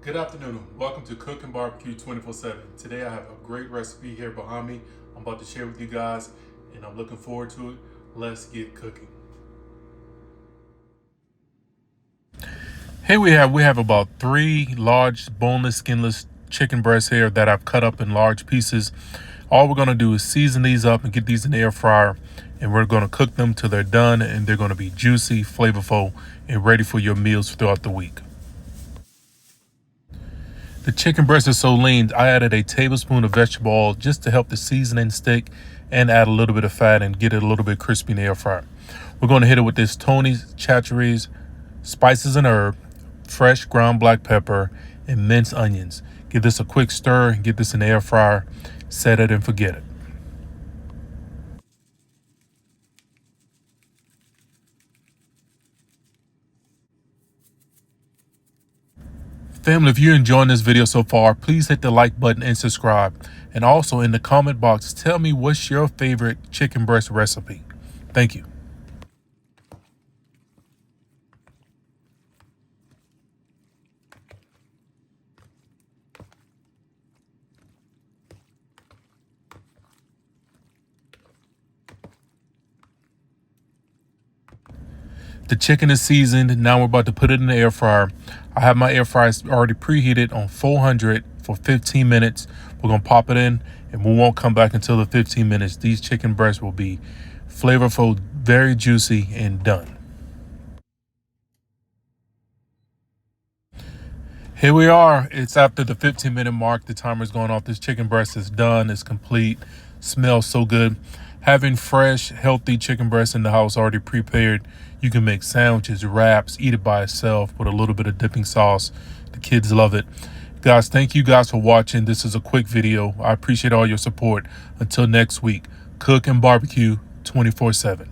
Good afternoon. Welcome to Cook and Barbecue 24/7. Today I have a great recipe here behind me I'm about to share with you guys, and I'm looking forward to it. Let's get cooking. Here we have about 3 large boneless, skinless chicken breasts here that I've cut up in large pieces. All we're going to do is season these up and get these in the air fryer, and we're going to cook them till they're done, and they're going to be juicy, flavorful, and ready for your meals throughout the week. The chicken breast is so lean, I added a tablespoon of vegetable oil just to help the seasoning stick and add a little bit of fat and get it a little bit crispy in the air fryer. We're going to hit it with this Tony's Chachere's spices and herb, fresh ground black pepper, and minced onions. Give this a quick stir and get this in the air fryer. Set it and forget it. Family, if you're enjoying this video so far, please hit the like button and subscribe. And also in the comment box, tell me what's your favorite chicken breast recipe. Thank you. The chicken is seasoned. Now we're about to put it in the air fryer. I have my air fryer already preheated on 400 for 15 minutes. We're going to pop it in, and we won't come back until the 15 minutes. These chicken breasts will be flavorful, very juicy, and done. Here we are. It's after the 15-minute mark. The timer's going off. This chicken breast is done. It's complete. Smells so good. Having fresh, healthy chicken breast in the house already prepared, you can make sandwiches, wraps, eat it by itself with a little bit of dipping sauce. The kids love it. Guys, thank you guys for watching. This is a quick video. I appreciate all your support. Until next week, cook and barbecue 24/7.